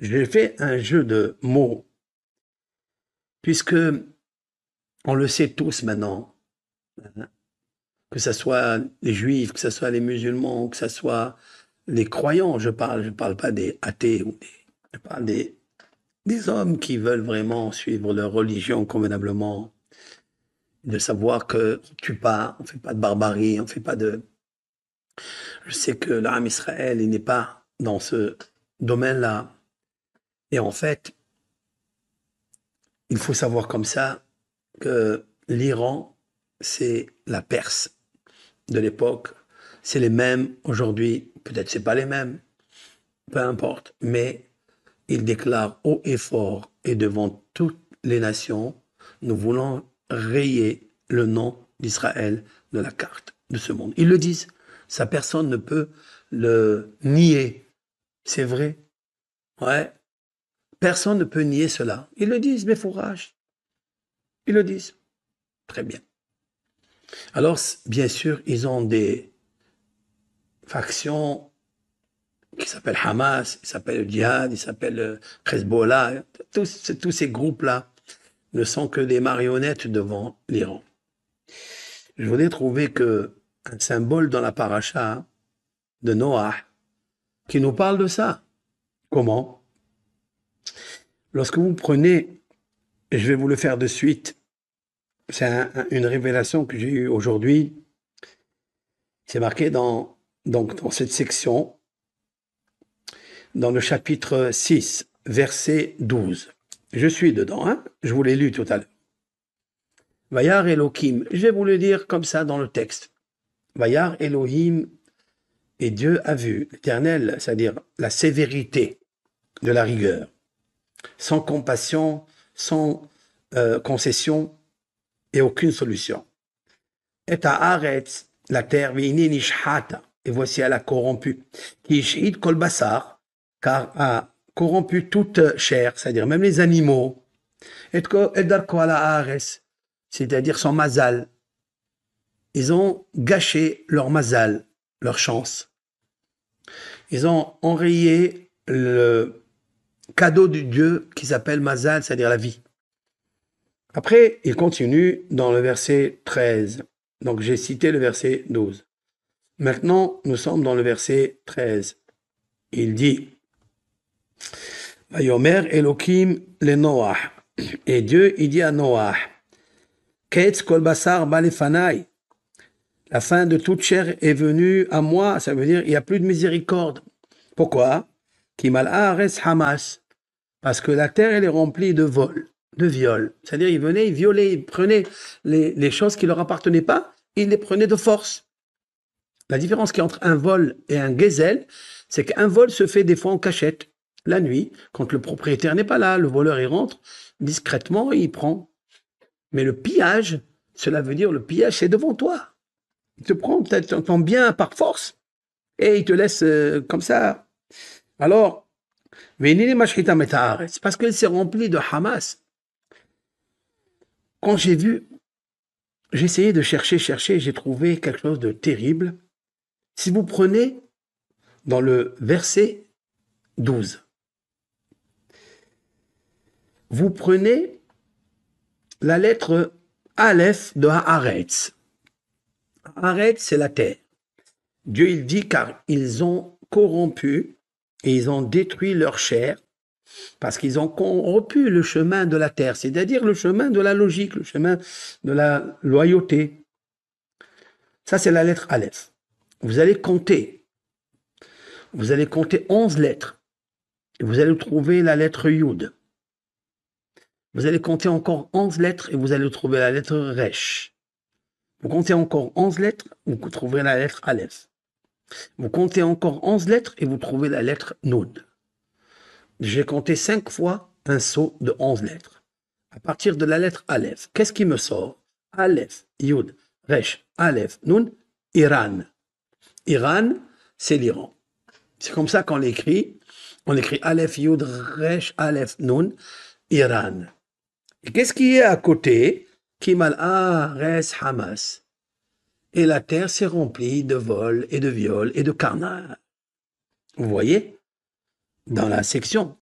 J'ai fait un jeu de mots, puisque on le sait tous maintenant, hein, que ce soit les juifs, que ce soit les musulmans, que ce soit les croyants, je parle pas des athées, je parle des hommes qui veulent vraiment suivre leur religion convenablement, de savoir que on tue pas, on fait pas de barbarie, on fait pas de... Je sais que l'Arme Israël, il n'est pas dans ce domaine-là. Et en fait, il faut savoir comme ça que l'Iran, c'est la Perse de l'époque. C'est les mêmes aujourd'hui. Peut-être c'est pas les mêmes, peu importe. Mais ils déclarent haut et fort et devant toutes les nations, nous voulons rayer le nom d'Israël de la carte de ce monde. Ils le disent. Ça, personne ne peut le nier. C'est vrai. Ouais. Personne ne peut nier cela. Ils le disent, mes fourrages. Ils le disent. Très bien. Alors, bien sûr, ils ont des factions qui s'appellent Hamas, ils s'appellent le Djihad, ils s'appellent Hezbollah. Tous ces groupes-là ne sont que des marionnettes devant l'Iran. Je voudrais trouver un symbole dans la paracha de Noah qui nous parle de ça. Comment? Lorsque vous prenez, et je vais vous le faire de suite, c'est une révélation que j'ai eue aujourd'hui, c'est marqué donc, dans cette section, dans le chapitre 6, verset 12. Je suis dedans, hein? Je vous l'ai lu tout à l'heure. Vayar Elohim, je vais vous le dire comme ça dans le texte. Vayar Elohim, et Dieu a vu l'Éternel, c'est-à-dire la sévérité de la rigueur, sans compassion, sans concession et aucune solution. Et à Haaretz, la terre, veini nishhata, et voici elle a corrompu. Qui ishid kol basar, car a corrompu toute chair, c'est-à-dire même les animaux. Et darko ala Haaretz, c'est-à-dire son mazal. Ils ont gâché leur mazal, leur chance. Ils ont enrayé le cadeau du Dieu qui s'appelle mazal, c'est-à-dire la vie. Après, il continue dans le verset 13. Donc j'ai cité le verset 12. Maintenant, nous sommes dans le verset 13. Il dit Vayomer Elohim le Noah. Et Dieu, il dit à Noah Ketz kol basar balefanai. La fin de toute chair est venue à moi, ça veut dire il n'y a plus de miséricorde. Pourquoi? Kimal Haaretz Hamas. Parce que la terre, elle est remplie de vols, de viols. C'est-à-dire, ils venaient, ils violaient, ils prenaient les choses qui ne leur appartenaient pas, ils les prenaient de force. La différence qu'il y a entre un vol et un gazelle, c'est qu'un vol se fait des fois en cachette, la nuit, quand le propriétaire n'est pas là, le voleur, il rentre discrètement et il prend. Mais le pillage, cela veut dire le pillage, c'est devant toi. Il te prend peut-être ton bien par force et il te laisse comme ça. Alors, c'est parce qu'elle s'est remplie de Hamas. Quand j'ai essayé de chercher, j'ai trouvé quelque chose de terrible. Si vous prenez dans le verset 12, vous prenez la lettre Aleph de Haaretz. Haaretz, c'est la terre. Dieu, il dit, car ils ont corrompu et ils ont détruit leur chair parce qu'ils ont corrompu le chemin de la terre, c'est-à-dire le chemin de la logique, le chemin de la loyauté. Ça, c'est la lettre Aleph. Vous allez compter 11 lettres. Et vous allez trouver la lettre Yud. Vous allez compter encore 11 lettres et vous allez trouver la lettre Resh. Vous comptez encore 11 lettres, vous trouverez la lettre Aleph. Vous comptez encore 11 lettres et vous trouvez la lettre Noud. J'ai compté 5 fois un saut de 11 lettres. À partir de la lettre Aleph, qu'est-ce qui me sort? Aleph, Yud, Resh, Aleph, Noun, Iran. Iran, c'est l'Iran. C'est comme ça qu'on l'écrit. On écrit Aleph, Yud, Resh, Aleph, Noun, Iran. Et qu'est-ce qui est à côté? Kimal Haaretz Hamas. Et la terre s'est remplie de vols et de viols et de carnage. Vous voyez? Dans la section